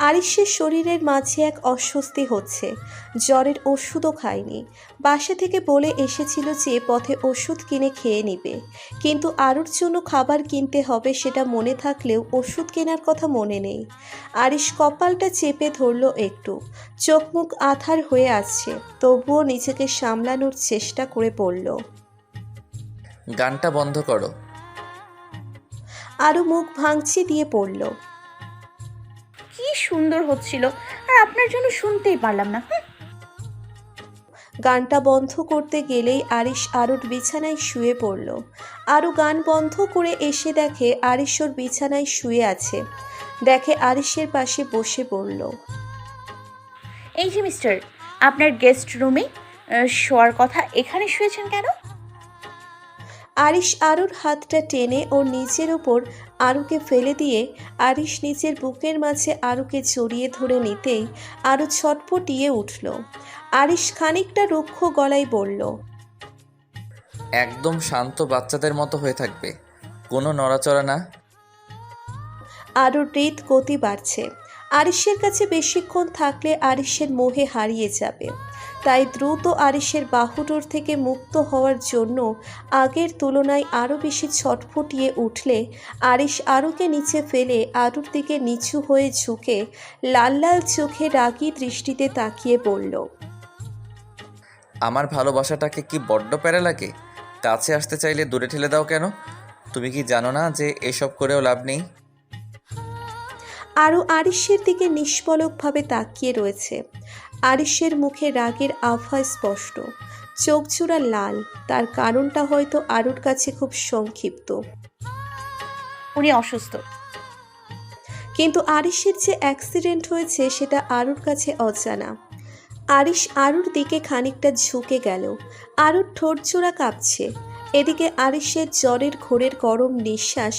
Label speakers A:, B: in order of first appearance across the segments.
A: আরিশের শরীরের মাঝে এক অস্বস্তি হচ্ছে। জ্বরের ওষুধও খায়নি। বাসা থেকে বলে এসেছিল যে পথে ওষুধ কিনে খেয়ে নিবে, কিন্তু আরুর জন্য খাবার কিনতে হবে সেটা মনে থাকলেও ওষুধ কেনার কথা মনে নেই। আরিশ কপালটা চেপে ধরল একটু। চোখ মুখ আঁধার হয়ে আসছে, তবুও নিজেকে সামলানোর চেষ্টা করে পড়ল।
B: গানটা বন্ধ করো।
A: আরু মুখ ভাঙচি দিয়ে পড়ল।
C: কি সুন্দর হচ্ছিল, আর আপনার জন্য শুনতেই পারলাম না।
A: গানটা বন্ধ করতে গেলেই আরিশ আরুর বিছানায় শুয়ে পড়ল। আরু গান বন্ধ করে এসে দেখে আরিশ ওর বিছানায় শুয়ে আছে। দেখে আরিশের পাশে বসে পড়ল।
C: এই যে মিস্টার, আপনার গেস্ট রুমে শোয়ার কথা, এখানে শুয়েছেন কেন?
A: আরিশ আরুর হাতটা টেনে ওর নিচের ওপর আরুকে ফেলে দিয়ে আরিশ নিচের বুকের মাঝে আরুকে জড়িয়ে ধরে নিতেই আরু ছটপটিয়ে উঠল। আরিশ খানিকটা রুক্ষ গলায় বলল,
B: একদম শান্ত বাচ্চাদের মতো হয়ে থাকবে, কোনো নড়াচড়া না।
A: আরুর হৃদ গতি বাড়ছে। আরিশের কাছে বেশিক্ষণ থাকলে আরিশের মোহে হারিয়ে যাবে। তাই দ্রুত আরিশের বাহুডোর থেকে মুক্ত হওয়ার জন্য আগের তুলনায় আরও বেশি ছটফটিয়ে উঠলে আরিশ আরুকে নিচে ফেলে আরুর দিকে নিচু হয়ে ঝুঁকে লাল লাল চোখে রাগী দৃষ্টিতে তাকিয়ে বলল,
B: আমার ভালোবাসাটাকে কি বড্ড প্যারা লাগে? কাছে আসতে চাইলে দূরে ঠেলে দাও কেন? তুমি কি জানো না যে এসব করেও লাভ নেই?
A: আরও আরিশের দিকে নিষ্পলকভাবে তাকিয়ে রয়েছে। আরিশের মুখে রাগের আভা স্পষ্ট, চোখ জোড়া লাল। তার কারণটা হয়তো আরুর কাছে খুব সংক্ষিপ্ত,
C: উনি অসুস্থ।
A: কিন্তু আরিশের যে অ্যাক্সিডেন্ট হয়েছে সেটা আরুর কাছে অজানা। আরিশ আরুর দিকে খানিকটা ঝুঁকে গেল। আরুর ঠোঁট জোড়া কাঁপছে। এদিকে আরিশের জ্বরের ঘোরের গরম নিঃশ্বাস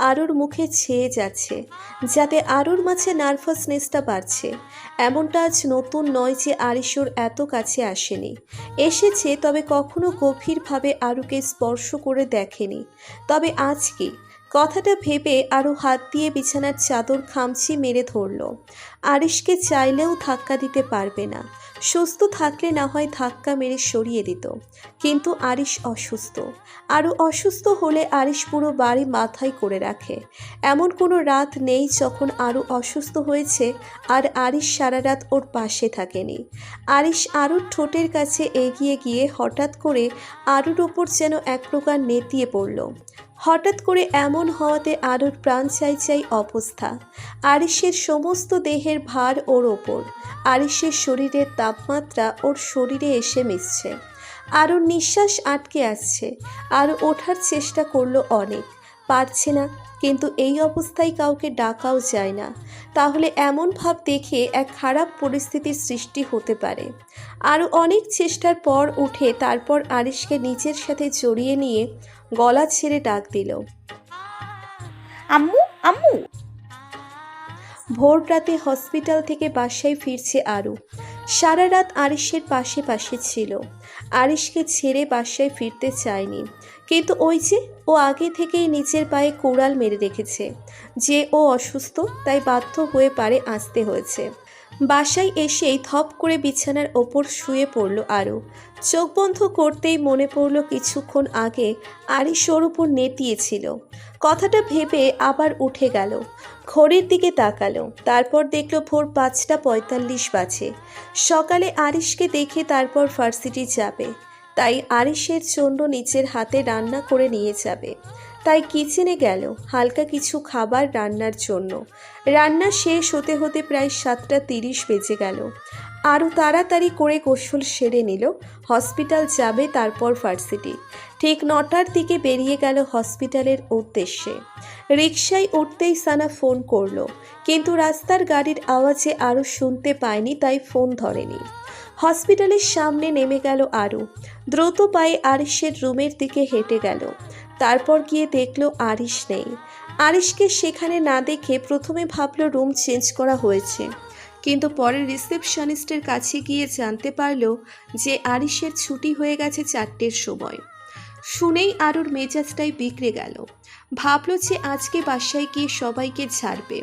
A: আরুর মুখে ছেয়ে যাচ্ছে, যাতে আরুর মাঝে নার্ভাসনেসটা বাড়ছে। এমনটা আজ নতুন নয় যে আরিশ ওর এত কাছে আসেনি। এসেছে, তবে কখনো গভীরভাবে আরুকে স্পর্শ করে দেখেনি। তবে আজ কি? কথাটা ভেবে আরও হাত দিয়ে বিছানার চাদর খামচি মেরে ধরল। আরিশকে চাইলেও ধাক্কা দিতে পারবে না। সুস্থ থাকলে না হয় ধাক্কা মেরে সরিয়ে দিত, কিন্তু আরিশ অসুস্থ। আরও অসুস্থ হলে আরিশ পুরো বাড়ি মাথায় করে রাখে। এমন কোনো রাত নেই যখন আরও অসুস্থ হয়েছে আর আরিশ সারা রাত ওর পাশে থাকেনি। আরিশ আরুর ঠোঁটের কাছে এগিয়ে গিয়ে হঠাৎ করে আরুর ওপর যেন এক প্রকার নেতিয়ে পড়ল। হঠাৎ করে এমন হওয়াতে আরুর প্রাণ চাই চাই অবস্থা। আরিশের সমস্ত দেহের ভার ওর ওপর। আরিশের শরীরের তাপমাত্রা ওর শরীরে এসে মিশছে। আরুর নিঃশ্বাস আটকে আসছে। আরও ওঠার চেষ্টা করলো অনেক, পারছে না। কিন্তু এই অবস্থায় কাউকে ডাকাও যায় না, তাহলে এমন ভাব দেখে এক খারাপ পরিস্থিতির সৃষ্টি হতে পারে। আরও অনেক চেষ্টার পর উঠে তারপর আরিশকে নিজের সাথে জড়িয়ে নিয়ে গলা ছেড়ে ডাক দিল,
C: আম্মু, আম্মু।
A: ভোর রাতে হসপিটাল থেকে বাসায় ফিরছে আরু। সারা রাত আরিশের পাশে পাশে ছিল। আরিশকে ছেড়ে বাসায় ফিরতে চায়নি, কিন্তু ওই যে ও আগে থেকেই নিচের পায়ে কোড়াল মেরে রেখেছে যে ও অসুস্থ, তাই বাধ্য হয়ে পারে আসতে হয়েছে। বাসায় এসেই ধপ করে বিছানার ওপর শুয়ে পড়ল আরু। চোখ বন্ধ করতেই মনে পড়ল কিছুক্ষণ আগে আরিশ ওর উপর নেতিয়েছিল। কথাটা ভেবে আবার উঠে গেল, ঘড়ির দিকে তাকালো। তারপর দেখলো ভোর 5:45 বাজে। সকালে আরিশকে দেখে তারপর ভার্সিটি যাবে, তাই আরিশের জন্য নিজের হাতে রান্না করে নিয়ে যাবে। তাই কিচেনে গেল হালকা কিছু খাবার রান্নার জন্য। রান্না শেষ হতে হতে প্রায় 7:30 বেজে গেল। আরও তাড়াতাড়ি করে গোসল সেরে নিল। হসপিটাল যাবে, তারপর ভার্সিটি। ঠিক 9টার দিকে বেরিয়ে গেল হসপিটালের উদ্দেশ্যে। রিকশায় উঠতেই সানা ফোন করলো, কিন্তু রাস্তার গাড়ির আওয়াজে আরও শুনতে পায়নি, তাই ফোন ধরেনি। হসপিটালের সামনে নেমে গেল আরু। দ্রুত পায়ে আরিশের রুমের দিকে হেঁটে গেল। তারপর গিয়ে দেখলো আরিশ নেই। আরিশকে সেখানে না দেখে প্রথমে ভাবলো রুম চেঞ্জ করা হয়েছে, কিন্তু পরে রিসেপশনিস্টের কাছে গিয়ে জানতে পারলো যে আরিশের ছুটি হয়ে গেছে 4টের সময়। শুনেই আরুর মেজাজটাই বিগড়ে গেল। ভাবল যে আজকে বাসায় গিয়ে সবাইকে ঝাড়বে।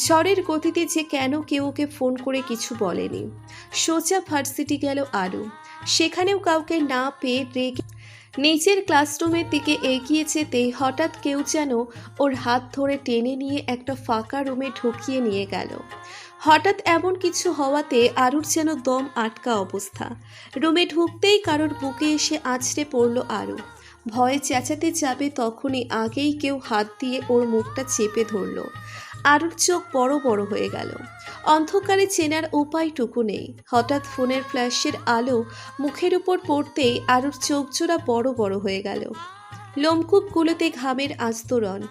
A: ঝড়ের গতিতে যে কেন কেউ ওকে ফোন করে কিছু বলেনি। সোজা ভার্সিটি গেল আরু। সেখানেও কাউকে না পেয়ে রেগে নিজের ক্লাসরুমের দিকে এগিয়ে যেতেই হঠাৎ কেউ যেন ওর হাত ধরে টেনে নিয়ে একটা ফাঁকা রুমে ঢুকিয়ে নিয়ে গেল। হঠাৎ এমন কিছু হওয়াতে আরুর যেন দম আটকা অবস্থা। রুমে ঢুকতেই কারোর বুকে এসে আছড়ে পড়ল আরু। ভয়ে চেঁচাতে যাবে তখনই আগেই কেউ হাত দিয়ে ওর মুখটা চেপে ধরল। আরুর চোখ বড় বড় হয়ে গেল। অন্ধকারে চেনার উপায়টুকু নেই। হঠাৎ ফোনের ফ্ল্যাশের আলো মুখের উপর পড়তেই আরুর চোখ জোড়া বড় বড় হয়ে গেল। লোমকূপগুলোতে ঘামের আস্তরণ।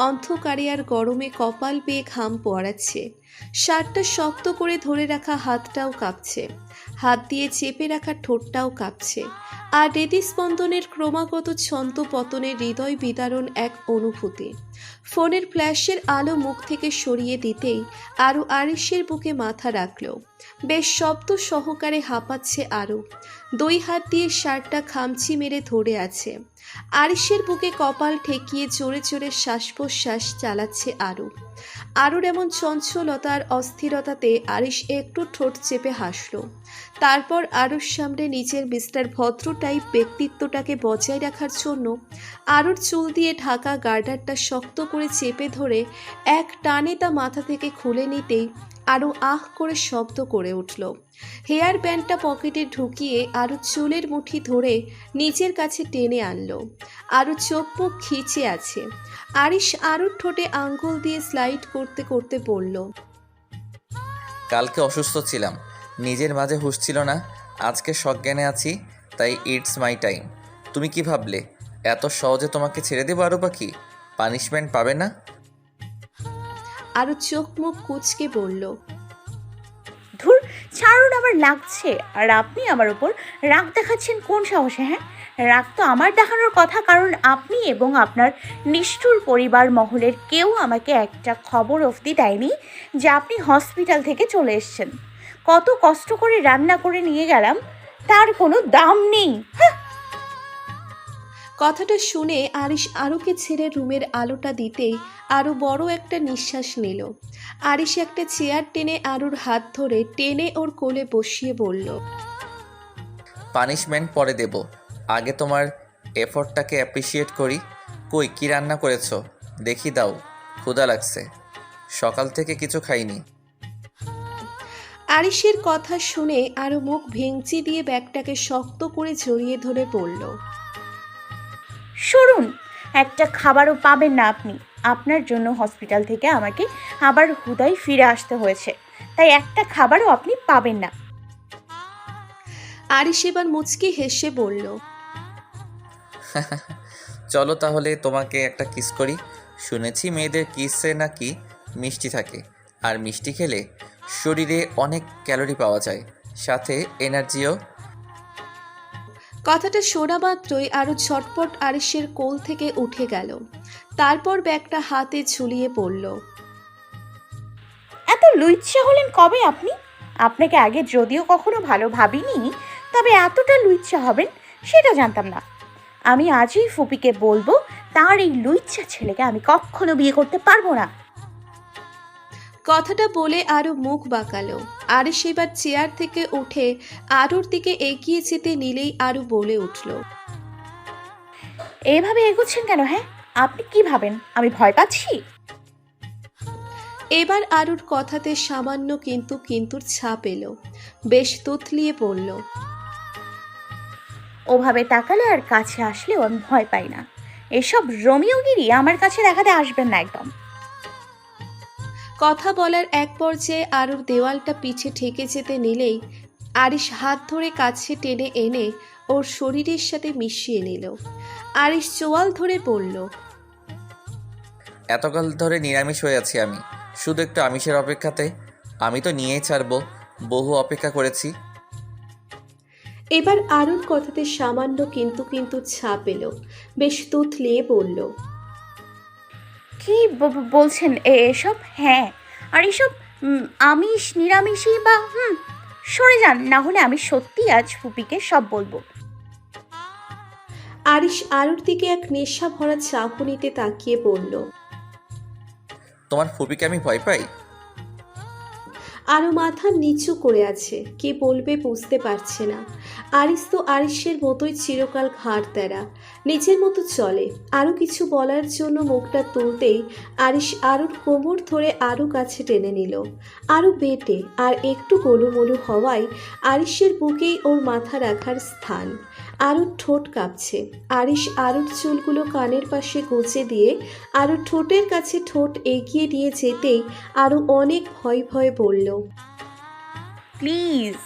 A: অন্ধকারে আর গরমে কপাল বেয়ে ঘাম পড়াচ্ছে। শার্টটা শক্ত করে ধরে রাখা হাতটাও কাঁপছে। হাত দিয়ে চেপে রাখা ঠোঁটটাও কাঁপছে। আর হৃদস্পন্দনের ক্রমাগত ছন্দপতনে হৃদয় বিদারণ এক অনুভূতি। ফোনের ফ্ল্যাশের আলো মুখ থেকে সরিয়ে দিতেই আরু আরিশের বুকে মাথা রাখল। বেশ শব্দ সহকারে হাঁপাচ্ছে আরু। দুই হাত দিয়ে শার্টটা খামচি মেরে ধরে আছে। আরিশের বুকে কপাল ঠেকিয়ে জোরে জোরে শ্বাস প্রশ্বাস চালাচ্ছে আরু। আরুর এমন চঞ্চলতা আর অস্থিরতাতে আরিশ একটু ঠোঁট চেপে হাসল। তারপর আরুর সামনে নিজের মিস্টার ভদ্র টাইপ ব্যক্তিত্বটাকে বজায় রাখার জন্য আরুর চুল দিয়ে ঢাকা গার্ডারটা শক্ত করে চেপে ধরে এক টানে তা মাথা থেকে খুলে নিতেই আরু আহ করে শব্দ করে উঠল। হেয়ার ব্যান্ডটা পকেটে ঢুকিয়ে আরু চুলের মুঠি ধরে নিজের কাছে টেনে আনলো। আরু চোখ মুখ খিচে আছে। আরিশ আরুর ঠোঁটে আঙ্গুল দিয়ে স্লাইড করতে করতে বলল,
B: কালকে অসুস্থ ছিলাম, নিজের মাঝে হুঁশ ছিল না। আজকে সজ্ঞানে আছি, তাই ইটস মাই টাইম। তুমি কি ভাবলে এত সহজে তোমাকে ছেড়ে দেবো আরু পাখি? পানিশমেন্ট পাবে না?
A: আরু চোখ মুখ কুঁচকে বলল,
C: ধুর, ছাড়ুন, আমার লাগছে। আর আপনি আমার উপর রাগ দেখাচ্ছেন কোন সাহসে? হ্যাঁ, রাগ তো আমার দেখানোর কথা, কারণ আপনি এবং আপনার নিষ্ঠুর পরিবার মহলের কেউ আমাকে একটা খবর অবধি দেয়নি যে আপনি হসপিটাল থেকে চলে এসেছেন। কত কষ্ট করে রান্না করে নিয়ে গেলাম, তার কোনো দাম নেই।
A: কথাটা শুনে আরিশ আরুকে ছেড়ে রুমের আলোটা দিতেই আরু বড় একটা নিঃশ্বাস নিল। আরিশ একটা চেয়ার টেনে আরুর হাত ধরে টেনে ওর কোলে বসিয়ে বলল,
B: পানিশমেন্ট পরে দেব, আগে তোমার এফর্টটাকে অ্যাপ্রিসিয়েট করি। কই, কি রান্না করেছো দেখি দাও, ক্ষুধা লাগছে, সকাল থেকে কিছু খাইনি।
A: আরিশের কথা শুনে আরু মুখ ভেঙচি দিয়ে ব্যাগটাকে শক্ত করে জড়িয়ে ধরে বলল,
C: সরুন, একটা খাবারও পাবেন না আপনি। আপনার জন্য হসপিটাল থেকে আমাকে আবার হুদাই ফিরে আসতে হয়েছে, তাই একটা খাবারও আপনি পাবেন না।
A: আরিশ এবার মুচকি হেসে বলল,
B: চলো তাহলে তোমাকে একটা কিস করি। শুনেছি মেয়েদের কিসে নাকি মিষ্টি থাকে, আর মিষ্টি খেলে শরীরে অনেক ক্যালোরি পাওয়া যায়, সাথে এনার্জিও।
A: কথাটা শোনা মাত্রই আরও ঝটপট আরিশের কোল থেকে উঠে গেল। তারপর ব্যাগটা হাতে ঝুলিয়ে পড়ল।
C: এত লুইচ্ছা হলেন কবে আপনি? আপনাকে আগে যদিও কখনো ভালো ভাবিনি, তবে এতটা লুইচ্ছা হবেন সেটা জানতাম না। আমি আজই ফুপিকে বলবো, তার এই লুইচ্ছা ছেলেকে আমি কখনো বিয়ে করতে পারবো না।
A: কথাটা বলে আরও মুখ বাঁকালো। আরিশ এবার চেয়ার থেকে উঠে আরুর দিকে এগিয়ে যেতে নিলেই আরু বলে উঠল,
C: এভাবে এগোচ্ছেন কেন? হ্যাঁ, আপনি কি ভাবেন আমি ভয় পাচ্ছি?
A: এবার আরুর কথাতে সামান্য কিন্তুর ছাপ এলো। বেশ তুতলিয়ে পড়ল,
C: ওভাবে তাকালে আর কাছে আসলেও আমি ভয় পাই না। এসব রোমিওগিরি আমার কাছে দেখাতে আসবেন না একদম।
A: কথা বলার এক পর্যায়ে আরুর দেওয়ালটা পিছে ঠেকে যেতে নিলেই আরিশ হাত ধরে কাছে টেনে এনে ওর শরীরের সাথে মিশিয়ে নিল। আরিশ চোয়াল ধরে বলল,
B: এতকাল ধরে নিরামিষ হয়ে আছি আমি, শুধু একটু আমিষের অপেক্ষাতে। আমি তো নিয়েই ছাড়বো, বহু অপেক্ষা করেছি।
A: এবার আরুর কথাতে সামান্য কিন্তু ছাপ এলো। বেশ তুতলিয়ে বলল,
C: কি বলছেন এসব? হ্যাঁ, আর এসব আমিষ নিরামিষই বা সরে যান, না হলে আমি সত্যি আজ ফুপিকে সব বলবো।
A: আরিশ আরুর দিকে এক নেশা ভরা চাহনিতে তাকিয়ে বলল।
B: তোমার ফুপিকে আমি ভয় পাই?
A: আরও মাথা নিচু করে আছে, কি বলবে বুঝতে পারছে না। আরিশ তো আরিশের মতোই চিরকাল ঘাড় তেরা, নিজের মতো চলে। আরও কিছু বলার জন্য মুখটা তুলতেই আরিশ আরুর কোমর ধরে আরও কাছে টেনে নিল। আরও বেটে আর একটু গোলুমলু হওয়ায় আরিশের বুকেই ওর মাথা রাখার স্থান। আরুর ঠোঁট কাঁপছে। আরিশ আরুর চুলগুলো কানের পাশে গুজে দিয়ে আরুর ঠোঁটের কাছে ঠোঁট এগিয়ে নিয়ে যেতেই আরও অনেক ভয় ভয় বলল।
C: প্লিজ।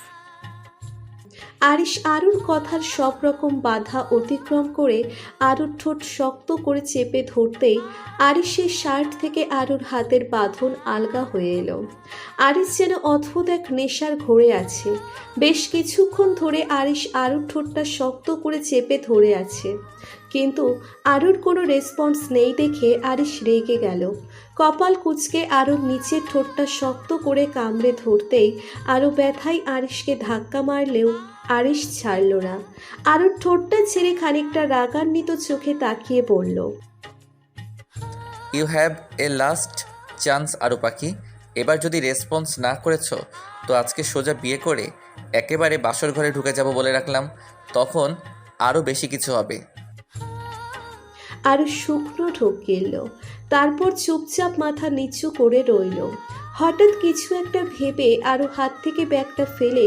A: আরিশ আরুর কথার সব রকম বাধা অতিক্রম করে আরুর ঠোঁট শক্ত করে চেপে ধরতেই আরিশের শার্ট থেকে আরুর হাতের বাঁধন আলগা হয়ে এলো। আরিশ যেন অদ্ভুত এক নেশার ঘোরে আছে। বেশ কিছুক্ষণ ধরে আরিশ আরুর ঠোঁটটা শক্ত করে চেপে ধরে আছে, কিন্তু আরুর কোনো রেসপন্স নেই দেখে আরিশ রেগে গেল। কপাল কুঁচকে আরুর নিচের ঠোঁটটা শক্ত করে কামড়ে ধরতেই আরও ব্যথায় আরিশকে ধাক্কা মারলেও আরিশ ছাড়ল না। আরুর ঠোঁটটা ছেড়ে খানিকটা রাগান্বিত চোখে তাকিয়ে বলল।
B: You have a last chance Aru Pakhi. এবার যদি রেসপন্স না করেছো তো আজকে সোজা বিয়ে করে একেবারে বাসর ঘরে ঢুকে যাব বলে রাখলাম, তখন আরও বেশি কিছু হবে।
A: আরও শুকনো ঢোক গেল, তারপর চুপচাপ মাথা নিচু করে রইল। হঠাৎ কিছু একটা ভেবে আরও হাত থেকে ব্যাগটা ফেলে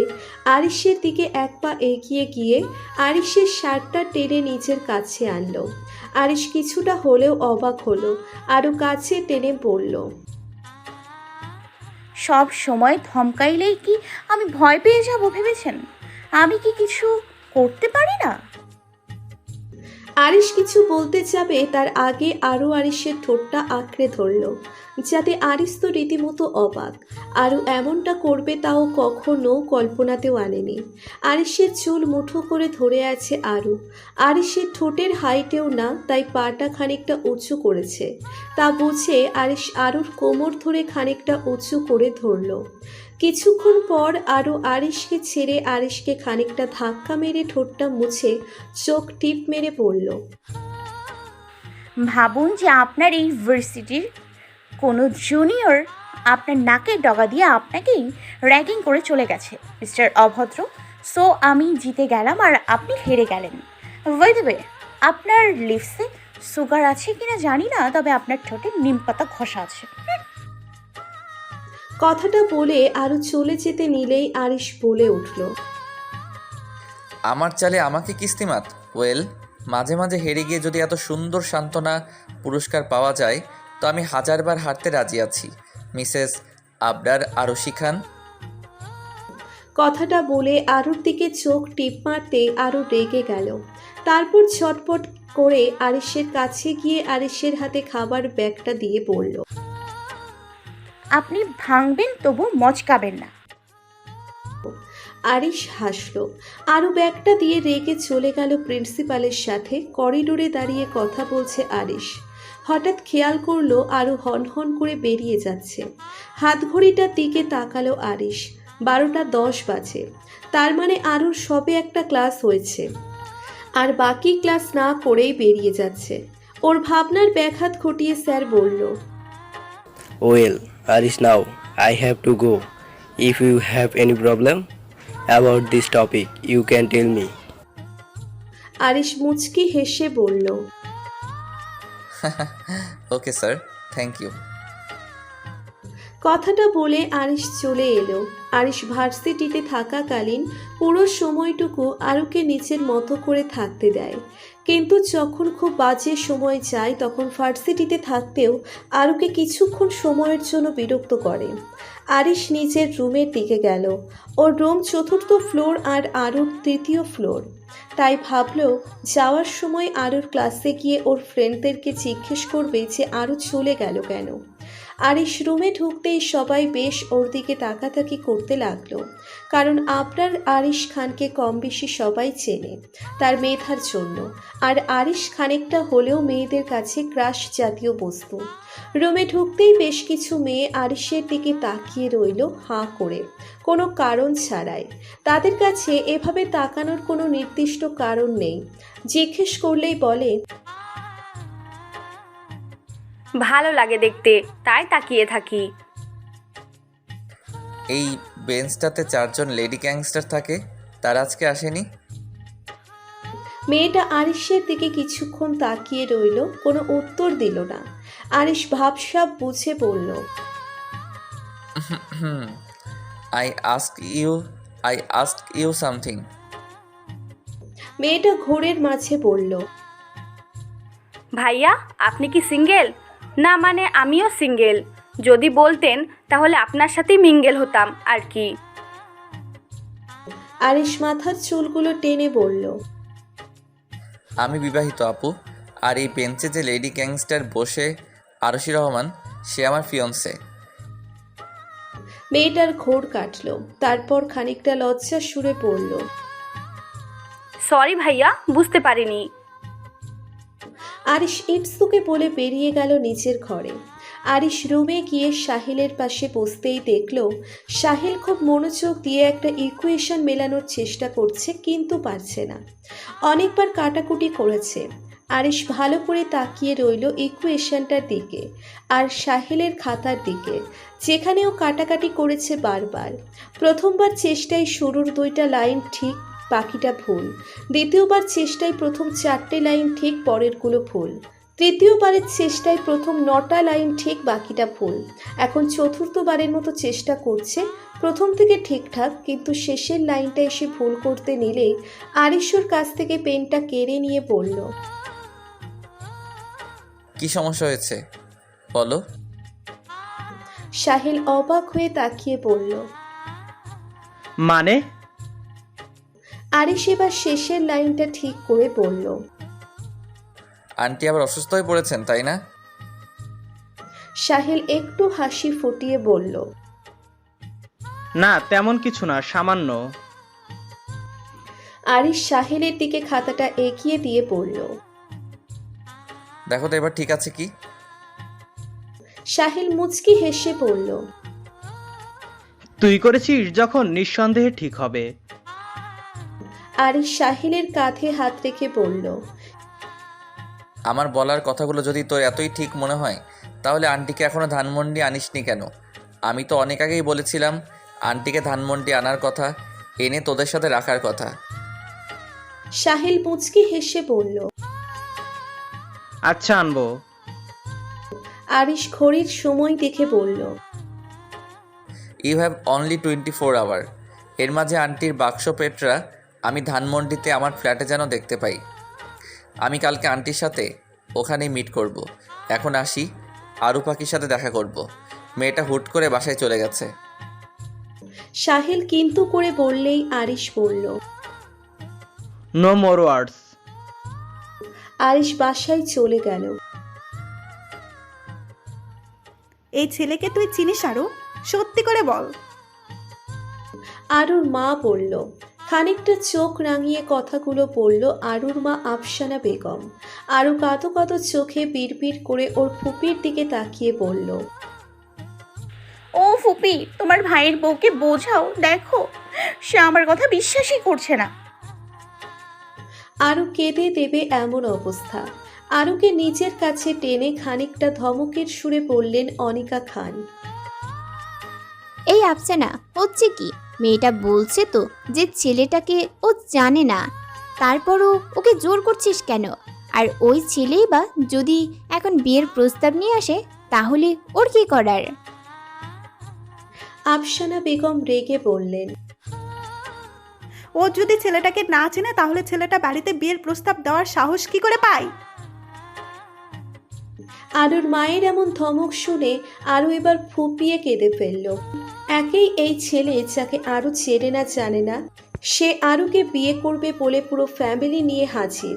A: আরিশের দিকে এক পা এগিয়ে গিয়ে আরিশের শার্টটা টেনে নিজের কাছে আনলো। আরিশ কিছুটা হলেও অবাক হলো, আরও কাছে টেনে বলল।
C: সব সময় ধমকাইলেই কি আমি ভয় পেয়ে যাব ভেবেছেন? আমি কি কিছু করতে পারি না?
A: আরিশ কিছু বলতে যাবে তার আগে আরও আরিশের ঠোঁটটা আঁকড়ে ধরল, যাতে আরিশ তো রীতিমতো অবাক। আরও এমনটা করবে তাও কখনো কল্পনাতেও আনেনি। আরিশের চুল মুঠো করে ধরে আছে আরু। আরিশের ঠোঁটের হাইটেও না, তাই পাটা খানিকটা উঁচু করেছে। তা বুঝে আরিশ আরুর কোমর ধরে খানিকটা উঁচু করে ধরল। কিছুক্ষণ পর আরও আরিশকে ছেড়ে আরিশকে খানিকটা ধাক্কা মেরে ঠোঁটটা মুছে চোখ টিপ মেরে পড়ল।
C: ভাবুন যে আপনার এই ভার্সিটির কোনো জুনিয়র আপনার নাকের ডগা দিয়ে আপনাকেই র্যাগিং করে চলে গেছে, মিস্টার অভদ্র। সো আমি জিতে গেলাম আর আপনি হেরে গেলেন। বাই দ্য ওয়ে, আপনার লিপসে সুগার আছে কিনা জানি না, তবে আপনার ঠোঁটে নিম পাতা ঘষা আছে।
A: কথাটা বলে আরও চলে যেতে নিলেই আরিশ বলে উঠল।
B: আমার চালে আমাকে কিস্তিমাত। ওয়েল, মাঝে মাঝে হেরে গিয়ে যদি এত সুন্দর সান্ত্বনা পুরস্কার পাওয়া যায় তো আমি হাজারবার হারতে রাজি আছি, মিসেস আবরার আরশি খান।
A: কথাটা বলে আরুর দিকে চোখ টিপ মারতে আরও রেগে গেল। তারপর ছটপট করে আরিশের কাছে গিয়ে আরিশের হাতে খাবার ব্যাগটা দিয়ে বলল।
C: আপনি ভাঙবেন তবু মচকাবেন না।
A: আরিশ হাসল। আরও ব্যাগটা দিয়ে রেগে চলে গেল প্রিন্সিপালের সাথে। করিডোরে দাঁড়িয়ে কথা বলছে আরিশ। হঠাৎ খেয়াল করলো আরও হনহন করে বেরিয়ে যাচ্ছে। হাত ঘড়িটার দিকে তাকালো আরিশ। 12:10 বাজে। তার মানে আরুর সবে একটা ক্লাস হয়েছে, আর বাকি ক্লাস না করেই বেরিয়ে যাচ্ছে। ওর ভাবনার ব্যাঘাত ঘটিয়ে স্যার বলল।
D: Well, Arish, now I have to go. If you have any problem about this topic, you can tell me.
A: Arish মুচকি হেসে বলল।
B: Okay sir, thank you.
A: কথাটা বলে আরিশ চলে এলো। আরিশ ভার্সিটিতে থাকাকালীন পুরো সময়টুকু আরুকে নিজের মতো করে থাকতে দেয়, কিন্তু যখন খুব বাজে সময় যায় তখন ভার্সিটিতে থাকতেও আরুকে কিছুক্ষণ সময়ের জন্য বিরক্ত করে। আরিশ নিজের রুমের দিকে গেল। ওর রুম 4th ফ্লোর আর আরুর 3য় ফ্লোর। তাই ভাবলো যাওয়ার সময় আরুর ক্লাসে গিয়ে ওর ফ্রেন্ডদেরকে জিজ্ঞেস করবে যে আরু চলে গেল কেন। আরিশ রুমে ঢুকতেই সবাই বেশ ওর দিকে তাকাতাকি করতে লাগলো, কারণ আপনার আরিশ খানকে কম বেশি সবাই চেনে তার মেধার জন্য। আর আরিশ খানিকটা হলেও মেয়েদের কাছে ক্রাশ জাতীয় বস্তু। রুমে ঢুকতেই বেশ কিছু মেয়ে আরিশের দিকে তাকিয়ে রইল হাঁ করে, কোনো কারণ ছাড়াই। তাদের কাছে এভাবে তাকানোর কোনো নির্দিষ্ট কারণ নেই, জিজ্ঞেস করলেই বলে,
E: ভালো লাগে দেখতে, তাই তাকিয়ে থাকি।
B: এই বেঞ্চটাতে 4 জন লেডি গ্যাংস্টার থাকে, তারা আজকে আসেনি?
A: মেয়েটা আরিশের দিকে কিছুক্ষণ তাকিয়ে রইল, কোনো উত্তর দিল না। আরিশ ভাবসাব বুঝে বলল,
B: আই আস্ক ইউ সামথিং।
A: মেয়েটা ঘোরের মাঝে বলল,
E: ভাইয়া আপনি কি সিঙ্গেল? না মানে আমিও সিঙ্গেল, যদি বলতেন তাহলে আপনার সাথেই মিঙ্গেল হতাম আর কি।
A: আরিশ মাথার চুলগুলো টেনে বলল,
B: আমি বিবাহিত আপু, আর এই বেঞ্চে যে লেডি গ্যাংস্টার বসে আরশি রহমান, সে আমার ফিয়ন্সে।
A: মেয়েটার ঘোর কাটল, তারপর খানিকটা লজ্জা সুরে বলল,
E: সরি ভাইয়া, বুঝতে পারিনি।
A: আরিশ ইটসুকে বলে বেরিয়ে গেল নিচের ঘরে। আরিশ রুমে গিয়ে সাহিলের পাশে বসতেই দেখল সাহিল খুব মনোযোগ দিয়ে একটা ইকুয়েশন মেলানোর চেষ্টা করছে, কিন্তু পারছে না। অনেকবার কাটাকুটি করেছে। আরিশ ভালো করে তাকিয়ে রইল ইকুয়েশনটার দিকে আর সাহিলের খাতার দিকে, যেখানেও কাটাকাটি করেছে বারবার। প্রথমবার চেষ্টায় শুরুর 2টা লাইন ঠিক, বাকিটা ভুল। দ্বিতীয়বার চেষ্টায় প্রথম 4টে লাইন ঠিক, পরেরগুলো ভুল। তৃতীয়বারের চেষ্টায় প্রথম 9টা লাইন ঠিক, বাকিটা ভুল। এখন চতুর্থবারের মতো চেষ্টা করছে, প্রথম থেকে ঠিকঠাক, কিন্তু শেষের লাইনটা এসে ভুল করতে নিলেই আরিশর কাছ থেকে পেনটা কেড়ে নিয়ে বলল,
B: কি সমস্যা হয়েছে বলো?
A: সাহিল অবাক হয়ে তাকিয়ে বলল,
F: মানে?
A: আরিশ এবার শেষের লাইনটা ঠিক করে বলল,
B: আন্টি আবার অসুস্থ হয়ে পড়েছেন তাই না?
A: সাহিল একটু হাসি ফুটিয়ে বলল,
F: না তেমন কিছু না, সামান্য।
A: আরিশ সাহিলের দিকে খাতাটা এগিয়ে দিয়ে বলল,
B: দেখো তো এবার ঠিক আছে কি?
A: সাহিল মুচকি হেসে বলল,
F: তুই করেছিস যখন, নিঃসন্দেহে ঠিক হবে।
A: আরিশ সাহিলের কাঁধে হাত রেখে বলল,
B: আমার বলার কথাগুলো যদি তোর এতই ঠিক মনে হয়, তাহলে আন্টিকে এখনও ধানমন্ডি আনিসনি কেন? আমি তো অনেক আগেই বলেছিলাম আন্টিকে ধানমন্ডি আনার কথা, এনে তোদের সাথে রাখার কথা।
A: সাহিল মুচকি হেসে বলল,
F: আচ্ছা আনবো।
A: আরিশ ঘড়ির সময় দেখে বলল,
B: ইউ হ্যাভ অনলি 24 আওয়ার। এর মাঝে আন্টির বাক্স পেটরা আমি ধানমন্ডিতে আমার ফ্ল্যাটে যেন দেখতে পাই। আমি কালকে আন্টির সাথে ওখানেই মিট করব। এখন আসি, আরু পাখির সাথে দেখা করব। মেয়েটা হুট করে বাসায় চলে গেছে।
A: সাহিল কিন্তু করে বললেই আরিশ বলল,
F: নো মোর ওয়ার্ডস।
A: আরিশ বাসায় চলে গেল।
G: এই ছেলেকে তুই চিনিস আরো? সত্যি করে বল।
A: আরুর মা বলল। খানিকটা চোখ রাঙিয়ে কথাগুলো বলল আরুর মা আফসানা বেগম। আরু কাঁদো কাঁদো চোখে বিড়বিড় করে ওর ফুপির দিকে তাকিয়ে বলল,
C: ও ফুপি, তোমার ভাইয়ের বউকে বোঝাও, দেখো সে আমার কথা বিশ্বাসই করছে না।
A: আরু কেঁদে দেবে এমন অবস্থা। আরুকে নিজের কাছে টেনে খানিকটা ধমকের সুরে বললেন অনিকা খান,
H: এই আফসানা, হচ্ছে কি? মেয়েটা বলছে তো যে ছেলেটাকে ও জানে না, তারপরও ওকে জোর করছিস কেন? আর ওই ছেলেই বা যদি এখন বিয়ের প্রস্তাব নিয়ে আসে, তাহলে ওর কি করার?
A: আফসানা বেগম রেগে বললেন,
G: ও যদি ছেলেটাকে না চেনে তাহলে ছেলেটা বাড়িতে বিয়ের প্রস্তাব দেওয়ার সাহস কি করে পায়?
A: আরুর মায়ের এমন ধমক শুনে আরু এবার ফুপিয়ে কেঁদে ফেলল। একেই এই ছেলে যাকে আরু চেনে না জানে না, সে আরুকে বিয়ে করবে বলে পুরো ফ্যামিলি নিয়ে হাজির।